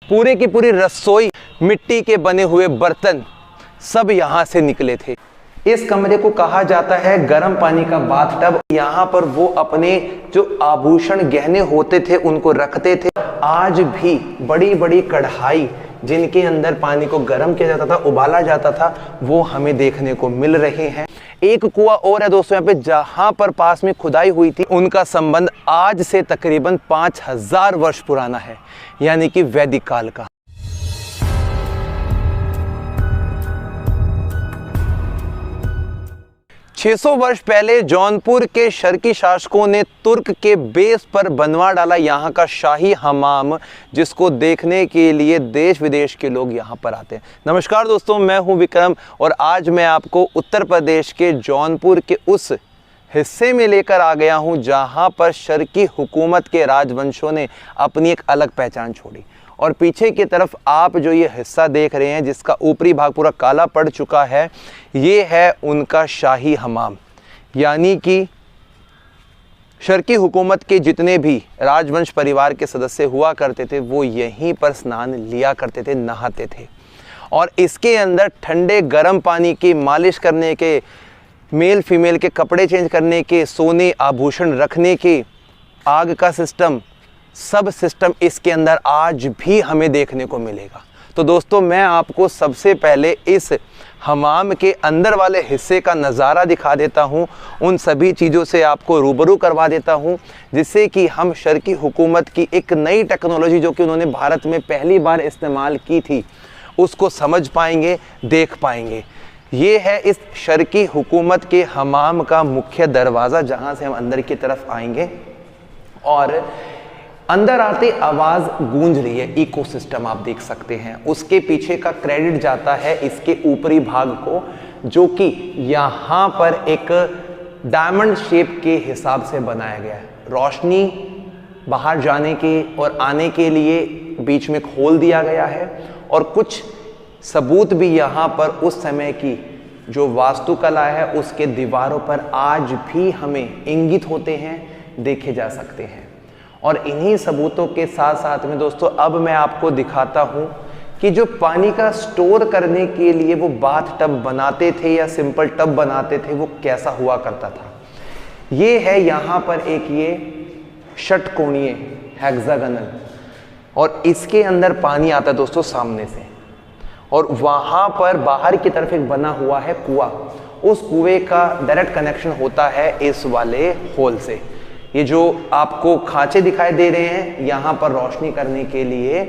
पूरे की पूरी रसोई, मिट्टी के बने हुए बर्तन सब यहाँ से निकले थे। इस कमरे को कहा जाता है गर्म पानी का बाथटब। यहाँ पर वो अपने जो आभूषण गहने होते थे उनको रखते थे। आज भी बड़ी बड़ी कढ़ाई जिनके अंदर पानी को गर्म किया जाता था, उबाला जाता था, वो हमें देखने को मिल रहे हैं। एक कुआं और है दोस्तों यहाँ पे, जहां पर पास में खुदाई हुई थी, उनका संबंध आज से तकरीबन 5000 वर्ष पुराना है, यानी कि वैदिक काल का। 600 वर्ष पहले जौनपुर के शर्की शासकों ने तुर्क के बेस पर बनवा डाला यहाँ का शाही हमाम, जिसको देखने के लिए देश विदेश के लोग यहाँ पर आते हैं। नमस्कार दोस्तों, मैं हूँ विक्रम और आज मैं आपको उत्तर प्रदेश के जौनपुर के उस हिस्से में लेकर आ गया हूँ जहाँ पर शर्की हुकूमत के राजवंशों ने अपनी एक अलग पहचान छोड़ी। और पीछे की तरफ आप जो ये हिस्सा देख रहे हैं, जिसका ऊपरी भाग पूरा काला पड़ चुका है, ये है उनका शाही हमाम। यानी कि शर्की हुकूमत के जितने भी राजवंश परिवार के सदस्य हुआ करते थे वो यहीं पर स्नान लिया करते थे, नहाते थे। और इसके अंदर ठंडे गर्म पानी की मालिश करने के, मेल फीमेल के कपड़े चेंज करने के, सोने आभूषण रखने के, आग का सिस्टम, सब सिस्टम इसके अंदर आज भी हमें देखने को मिलेगा। तो दोस्तों, मैं आपको सबसे पहले इस हमाम के अंदर वाले हिस्से का नज़ारा दिखा देता हूं, उन सभी चीज़ों से आपको रूबरू करवा देता हूं, जिससे कि हम शर्की हुकूमत की एक नई टेक्नोलॉजी जो कि उन्होंने भारत में पहली बार इस्तेमाल की थी उसको समझ पाएंगे, देख पाएंगे। ये है इस शर्की हुकूमत के हमाम का मुख्य दरवाज़ा, जहाँ से हम अंदर की तरफ आएंगे। और अंदर आते आवाज़ गूंज रही है, इकोसिस्टम आप देख सकते हैं। उसके पीछे का क्रेडिट जाता है इसके ऊपरी भाग को, जो कि यहाँ पर एक डायमंड शेप के हिसाब से बनाया गया है। रोशनी बाहर जाने के और आने के लिए बीच में खोल दिया गया है। और कुछ सबूत भी यहाँ पर उस समय की जो वास्तुकला है उसके दीवारों पर आज भी हमें इंगित होते हैं, देखे जा सकते हैं। और इन्हीं सबूतों के साथ साथ में दोस्तों, अब मैं आपको दिखाता हूं कि जो पानी का स्टोर करने के लिए वो बाथ टब बनाते थे या सिंपल टब बनाते थे, वो कैसा हुआ करता था। ये है यहाँ पर एक ये षटकोणीय हेक्सागोनल, और इसके अंदर पानी आता है दोस्तों सामने से, और वहाँ पर बाहर की तरफ एक बना हुआ है कुआं। उस कुएं का डायरेक्ट कनेक्शन होता है इस वाले होल से। ये जो आपको खांचे दिखाई दे रहे हैं, यहाँ पर रोशनी करने के लिए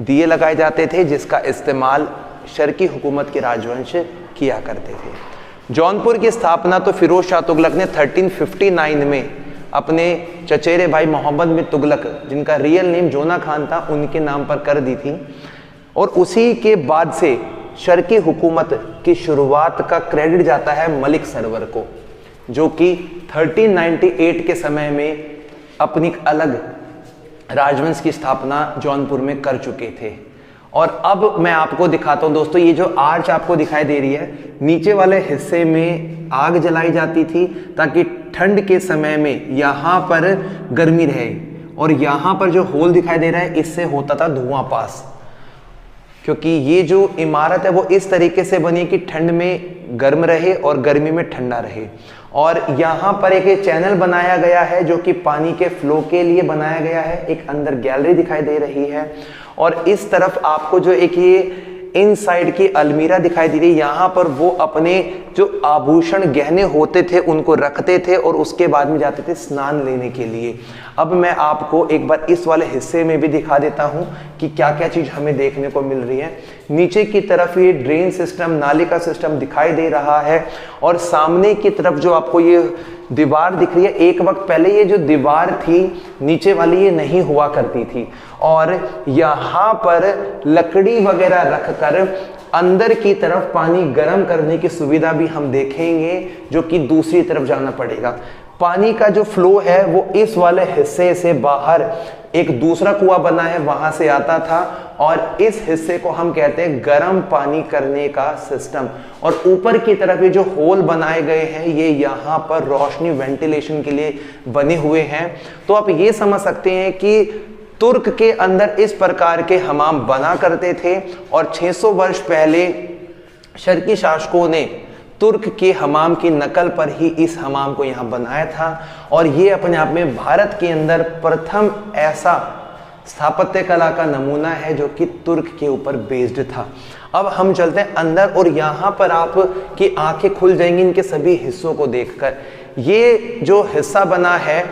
दिए लगाए जाते थे, जिसका इस्तेमाल शर्की हुकूमत के राजवंश किया करते थे। जौनपुर की स्थापना तो फिरोज शाह तुगलक ने 1359 में अपने चचेरे भाई मोहम्मद बिन तुगलक, जिनका रियल नेम जोना खान था, उनके नाम पर कर दी थी। और उसी के बाद से शर्की हुकूमत की शुरुआत का क्रेडिट जाता है मलिक सरवर को, जो कि 1398 के समय में अपनी अलग राजवंश की स्थापना जौनपुर में कर चुके थे। और अब मैं आपको दिखाता हूं दोस्तों, ये जो आर्च आपको दिखाई दे रही है, नीचे वाले हिस्से में आग जलाई जाती थी ताकि ठंड के समय में यहाँ पर गर्मी रहे। और यहाँ पर जो होल दिखाई दे रहा है, इससे होता था धुआं पास, क्योंकि ये जो इमारत है वो इस तरीके से बनी कि ठंड में गर्म रहे और गर्मी में ठंडा रहे। और यहाँ पर एक चैनल बनाया गया है जो कि पानी के फ्लो के लिए बनाया गया है। एक अंदर गैलरी दिखाई दे रही है, और इस तरफ आपको जो एक ये इनसाइड की अलमीरा दिखाई दे रही है, यहाँ पर वो अपने जो आभूषण गहने होते थे उनको रखते थे और उसके बाद में जाते थे स्नान लेने के लिए। अब मैं आपको एक बार इस वाले हिस्से में भी दिखा देता हूँ कि क्या क्या चीज़ हमें देखने को मिल रही है। नीचे की तरफ ये ड्रेन सिस्टम, नाली का सिस्टम दिखाई दे रहा है, और सामने की तरफ जो आपको ये दीवार दिख रही है, एक वक्त पहले ये जो दीवार थी नीचे वाली, ये नहीं हुआ करती थी। और यहाँ पर लकड़ी वगैरह रखकर अंदर की तरफ पानी गर्म करने की सुविधा भी हम देखेंगे, जो कि दूसरी तरफ जाना पड़ेगा। पानी का जो फ्लो है वो इस वाले हिस्से से बाहर एक दूसरा कुआं बना है, वहां से आता था, और इस हिस्से को हम कहते हैं गर्म पानी करने का सिस्टम। और ऊपर की तरफ ये जो होल बनाए गए हैं, ये यहाँ पर रोशनी वेंटिलेशन के लिए बने हुए हैं। तो आप ये समझ सकते हैं कि तुर्क के अंदर इस प्रकार के हमाम बना करते थे और 600 वर्ष पहले शर्की शासकों ने तुर्क के हमाम की नकल पर ही इस हमाम को यहाँ बनाया था और ये अपने आप में भारत के अंदर प्रथम ऐसा स्थापत्य कला का नमूना है जो कि तुर्क के ऊपर बेस्ड था। अब हम चलते हैं अंदर और यहाँ पर आप की आंखें खुल जाएंगी इनके सभी हिस्सों को देखकर। ये जो हिस्सा बना है,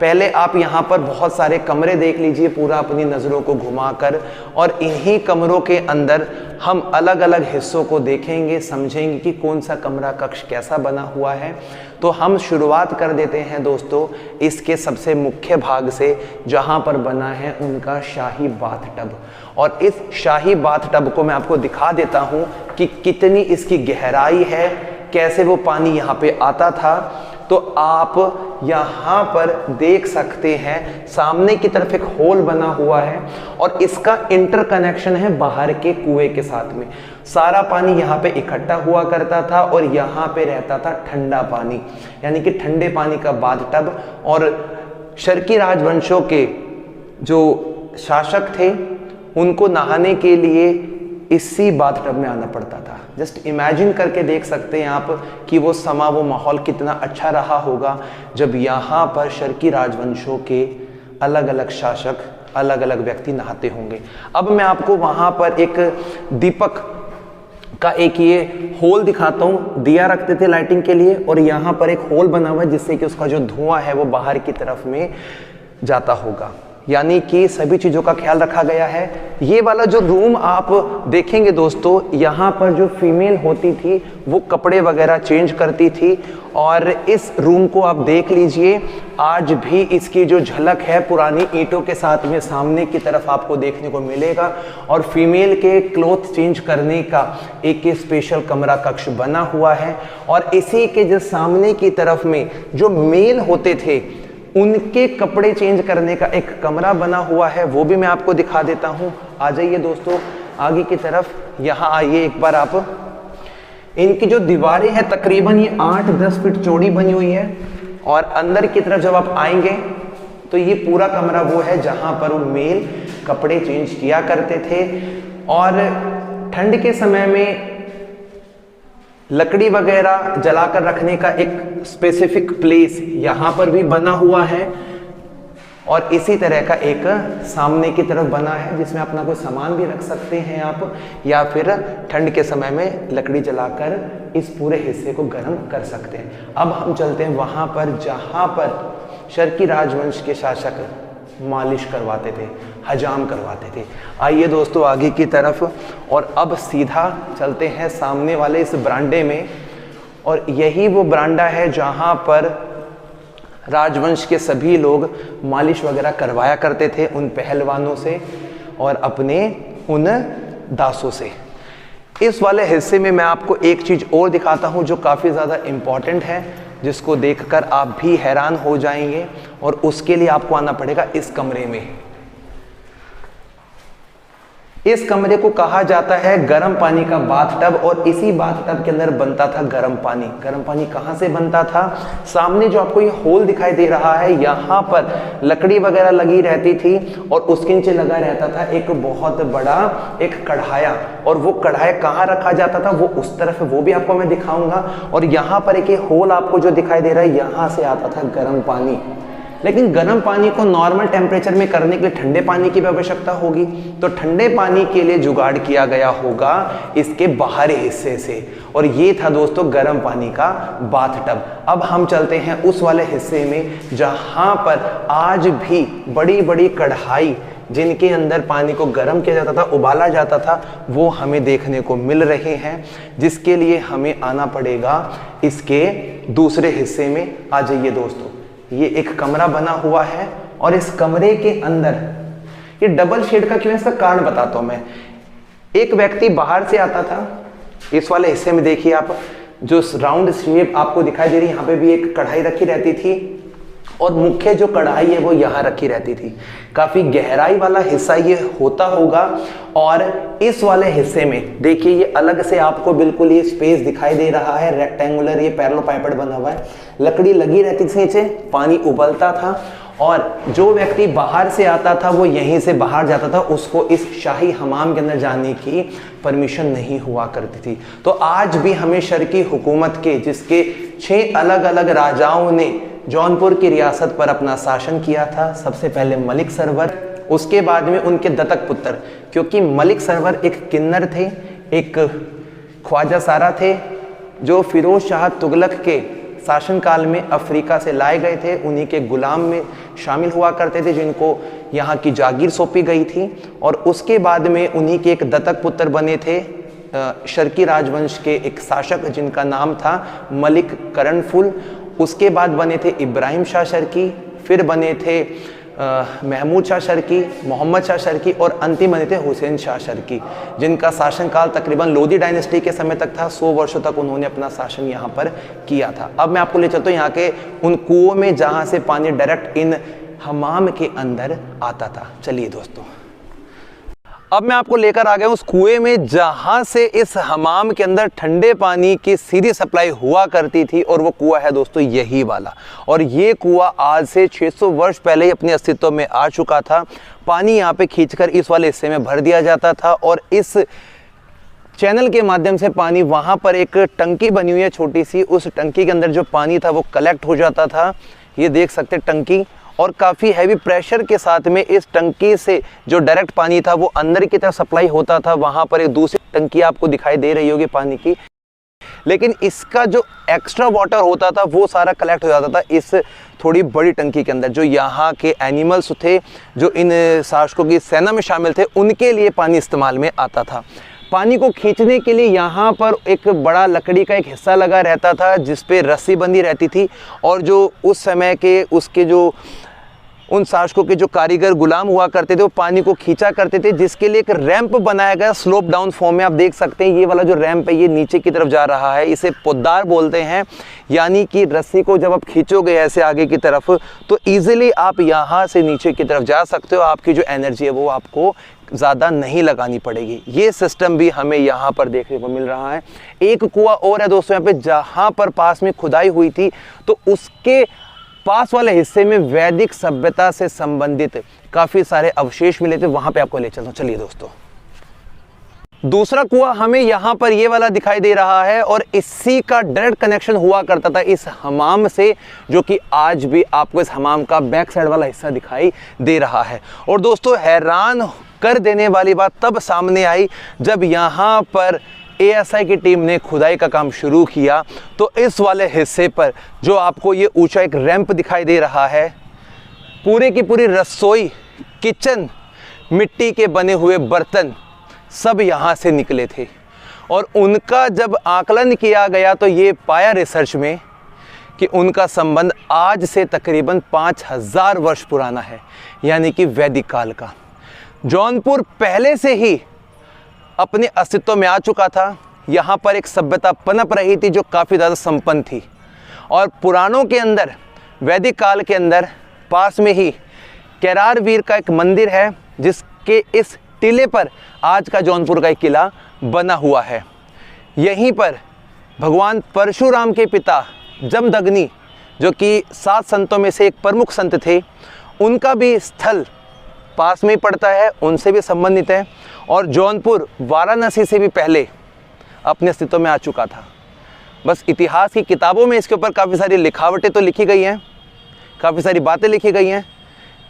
पहले आप यहाँ पर बहुत सारे कमरे देख लीजिए पूरा अपनी नज़रों को घुमाकर, और इन्हीं कमरों के अंदर हम अलग अलग हिस्सों को देखेंगे, समझेंगे कि कौन सा कमरा कक्ष कैसा बना हुआ है। तो हम शुरुआत कर देते हैं दोस्तों इसके सबसे मुख्य भाग से, जहाँ पर बना है उनका शाही बाथटब। और इस शाही बाथटब को मैं आपको दिखा देता हूँ कि कितनी इसकी गहराई है, कैसे वो पानी यहाँ पे आता था। तो आप यहाँ पर देख सकते हैं सामने की तरफ एक होल बना हुआ है और इसका इंटरकनेक्शन है बाहर के कुएं के साथ में। सारा पानी यहाँ पे इकट्ठा हुआ करता था और यहाँ पे रहता था ठंडा पानी, यानी कि ठंडे पानी का बाथटब। और शर्की राजवंशों के जो शासक थे उनको नहाने के लिए इसी बाथटब में आना पड़ता था। जस्ट इमेजिन करके देख सकते हैं आप कि वो समा, वो माहौल कितना अच्छा रहा होगा जब यहाँ पर शर्की राजवंशों के अलग अलग शासक, अलग अलग व्यक्ति नहाते होंगे। अब मैं आपको वहाँ पर एक दीपक का एक ये होल दिखाता हूँ। दिया रखते थे लाइटिंग के लिए और यहाँ पर एक होल बना हुआ है जिससे कि उसका जो धुआं है वो बाहर की तरफ में जाता होगा, यानी कि सभी चीज़ों का ख्याल रखा गया है। ये वाला जो रूम आप देखेंगे दोस्तों, यहाँ पर जो फीमेल होती थी वो कपड़े वगैरह चेंज करती थी और इस रूम को आप देख लीजिए, आज भी इसकी जो झलक है पुरानी ईंटों के साथ में सामने की तरफ आपको देखने को मिलेगा। और फीमेल के क्लॉथ चेंज करने का एक स्पेशल कमरा कक्ष बना हुआ है और इसी के जो सामने की तरफ में जो मेल होते थे उनके कपड़े चेंज करने का एक कमरा बना हुआ है, वो भी मैं आपको दिखा देता हूँ। आ जाइए दोस्तों आगे की तरफ, यहाँ आइए एक बार आप। इनकी जो दीवारें हैं तकरीबन ये 8-10 फीट चौड़ी बनी हुई है और अंदर की तरफ जब आप आएंगे तो ये पूरा कमरा वो है जहाँ पर वो मेल कपड़े चेंज किया करते थे। और ठंड के समय में लकड़ी वगैरह जलाकर रखने का एक स्पेसिफिक प्लेस यहाँ पर भी बना हुआ है और इसी तरह का एक सामने की तरफ बना है जिसमें अपना कोई सामान भी रख सकते हैं आप, या फिर ठंड के समय में लकड़ी जलाकर इस पूरे हिस्से को गर्म कर सकते हैं। अब हम चलते हैं वहाँ पर जहाँ पर शर्की राजवंश के शासक मालिश करवाते थे, हजाम करवाते थे। आइए दोस्तों आगे की तरफ और अब सीधा चलते हैं सामने वाले इस बरांडे में, और यही वो बरांडा है जहाँ पर राजवंश के सभी लोग मालिश वगैरह करवाया करते थे उन पहलवानों से और अपने उन दासों से। इस वाले हिस्से में मैं आपको एक चीज़ और दिखाता हूँ जो काफ़ी ज़्यादा इम्पॉर्टेंट है, जिसको देखकर आप भी हैरान हो जाएंगे और उसके लिए आपको आना पड़ेगा इस कमरे में। इस कमरे को कहा जाता है गर्म पानी का बाथटब और इसी बाथटब के अंदर बनता था गर्म पानी। गर्म पानी कहाँ से बनता था? सामने जो आपको ये होल दिखाई दे रहा है यहाँ पर लकड़ी वगैरह लगी रहती थी और उसके नीचे लगा रहता था एक बहुत बड़ा एक कढ़ाया, और वो कढ़ाया कहाँ रखा जाता था वो उस तरफ है, वो भी आपको मैं दिखाऊंगा। और यहाँ पर एक होल आपको जो दिखाई दे रहा है यहाँ से आता था गर्म पानी। लेकिन गर्म पानी को नॉर्मल टेम्परेचर में करने के लिए ठंडे पानी की भी आवश्यकता होगी, तो ठंडे पानी के लिए जुगाड़ किया गया होगा इसके बाहरी हिस्से से, और ये था दोस्तों गर्म पानी का बाथटब। अब हम चलते हैं उस वाले हिस्से में जहाँ पर आज भी बड़ी बड़ी कढ़ाई जिनके अंदर पानी को गर्म किया जाता था, उबाला जाता था, वो हमें देखने को मिल रहे हैं, जिसके लिए हमें आना पड़ेगा इसके दूसरे हिस्से में। आ जाइए दोस्तों, ये एक कमरा बना हुआ है और इस कमरे के अंदर ये डबल शेड का क्यों, इसका कारण बताता हूं मैं। एक व्यक्ति बाहर से आता था, इस वाले हिस्से में देखिए आप जो राउंड शेप आपको दिखाई दे रही है, यहाँ पे भी एक कढ़ाई रखी रहती थी और मुख्य जो कढ़ाई है वो यहाँ रखी रहती थी। काफी गहराई वाला हिस्सा ये होता होगा। और इस वाले हिस्से में देखिए ये अलग से आपको बिल्कुल ये स्पेस दिखाई दे रहा है, रेक्टेंगुलर ये पैरेलल पाइपेट बना हुआ है, लकड़ी लगी रहती थी नीचे, पानी उबलता था और जो व्यक्ति बाहर से आता था वो यहीं से बाहर जाता था, उसको इस शाही हमाम के अंदर जाने की परमिशन नहीं हुआ करती थी। तो आज भी हमें शर्की हुकूमत के, जिसके 6 अलग अलग राजाओं ने जौनपुर की रियासत पर अपना शासन किया था। सबसे पहले मलिक सरवर, उसके बाद में उनके दत्तक पुत्र, क्योंकि मलिक सरवर एक किन्नर थे, एक ख्वाजा सारा थे, जो फिरोज शाह तुगलक के शासनकाल में अफ्रीका से लाए गए थे। उन्हीं के गुलाम में शामिल हुआ करते थे, जिनको यहाँ की जागीर सौंपी गई थी। और उसके बाद में उन्हीं के एक दत्तक पुत्र बने थे शर्की राजवंश के एक शासक, जिनका नाम था मलिक कर्णफुल। उसके बाद बने थे इब्राहिम शाह शर्की, फिर बने थे महमूद शाह शर्की, मोहम्मद शाह शर्की और अंतिम बने थे हुसैन शाह शर्की, जिनका शासनकाल तकरीबन लोधी डायनेस्टी के समय तक था। 100 वर्षों तक उन्होंने अपना शासन यहाँ पर किया था। अब मैं आपको ले चलता हूँ यहाँ के उन कुओं में जहाँ से पानी डायरेक्ट इन हमाम के अंदर आता था। चलिए दोस्तों, अब मैं आपको लेकर आ गया उस कुएं में जहां से इस हमाम के अंदर ठंडे पानी की सीधी सप्लाई हुआ करती थी। और वो कुआं है दोस्तों यही वाला। और ये कुआं आज से 600 वर्ष पहले ही अपने अस्तित्व में आ चुका था। पानी यहाँ पे खींचकर इस वाले हिस्से में भर दिया जाता था और इस चैनल के माध्यम से पानी, वहाँ पर एक टंकी बनी हुई है छोटी सी, उस टंकी के अंदर जो पानी था वो कलेक्ट हो जाता था। ये देख सकते टंकी, और काफ़ी हैवी प्रेशर के साथ में इस टंकी से जो डायरेक्ट पानी था वो अंदर की तरफ सप्लाई होता था। वहाँ पर एक दूसरी टंकी आपको दिखाई दे रही होगी पानी की, लेकिन इसका जो एक्स्ट्रा वाटर होता था वो सारा कलेक्ट हो जाता था इस थोड़ी बड़ी टंकी के अंदर। जो यहाँ के एनिमल्स थे, जो इन शासकों की सेना में शामिल थे, उनके लिए पानी इस्तेमाल में आता था। पानी को खींचने के लिए यहाँ पर एक बड़ा लकड़ी का एक हिस्सा लगा रहता था, जिस पे रस्सी बंधी रहती थी। और जो उस समय के उसके जो उन शासकों के जो कारीगर गुलाम हुआ करते थे वो पानी को खींचा करते थे, जिसके लिए एक रैंप बनाया गया स्लोप डाउन फॉर्म में। आप देख सकते हैं ये वाला जो रैंप है ये नीचे की तरफ जा रहा है, इसे पोद्दार बोलते हैं। यानी कि रस्सी को जब आप खींचोगे ऐसे आगे की तरफ तो ईजिली आप यहाँ से नीचे की तरफ जा सकते हो। आपकी जो एनर्जी है वो आपको ज़्यादा नहीं लगानी पड़ेगी। ये सिस्टम भी हमें यहाँ पर देखने को मिल रहा है। एक कुआं और है दोस्तों यहाँ पे, जहाँ पर पास में खुदाई हुई थी तो उसके पास वाले हिस्से में वैदिक सभ्यता से संबंधित काफ़ी सारे अवशेष मिले थे। वहाँ पे आपको ले चलता हूँ। चलिए दोस्तों, दूसरा कुआं हमें यहाँ पर ये वाला दिखाई दे रहा है और इसी का डायरेक्ट कनेक्शन हुआ करता था इस हमाम से, जो कि आज भी आपको इस हमाम का बैक साइड वाला हिस्सा दिखाई दे रहा है। और दोस्तों, हैरान कर देने वाली बात तब सामने आई जब यहाँ पर ASI की टीम ने खुदाई का काम शुरू किया। तो इस वाले हिस्से पर जो आपको ये ऊंचा एक रैंप दिखाई दे रहा है, पूरे की पूरी रसोई, किचन, मिट्टी के बने हुए बर्तन सब यहाँ से निकले थे। और उनका जब आकलन किया गया तो ये पाया रिसर्च में कि उनका संबंध आज से तकरीबन 5000 वर्ष पुराना है, यानी कि वैदिक काल का। जौनपुर पहले से ही अपने अस्तित्व में आ चुका था। यहाँ पर एक सभ्यता पनप रही थी जो काफ़ी ज़्यादा संपन्न थी। और पुराणों के अंदर, वैदिक काल के अंदर, पास में ही केरार वीर का एक मंदिर है, जिसके इस टीले पर आज का जौनपुर का एक किला बना हुआ है। यहीं पर भगवान परशुराम के पिता जमदग्नि, जो कि 7 संतों में से एक प्रमुख संत थे, उनका भी स्थल पास में ही पड़ता है, उनसे भी संबंधित है। और जौनपुर वाराणसी से भी पहले अपने अस्तित्व में आ चुका था। बस इतिहास की किताबों में इसके ऊपर काफ़ी सारी लिखावटें तो लिखी गई हैं, काफ़ी सारी बातें लिखी गई हैं,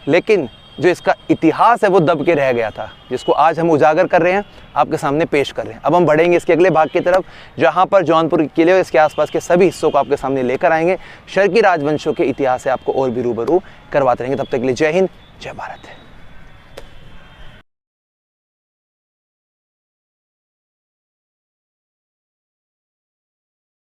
लेकिन जो इसका इतिहास है वो दब के रह गया था, जिसको आज हम उजागर कर रहे हैं, आपके सामने पेश कर रहे हैं। अब हम बढ़ेंगे इसके अगले भाग की तरफ, जहाँ पर जौनपुर के किले और इसके आसपास के सभी हिस्सों को आपके सामने लेकर आएंगे। शर्की राजवंशों के इतिहास से आपको और भी रूबरू करवाते रहेंगे। तब तक के लिए जय हिंद, जय भारत।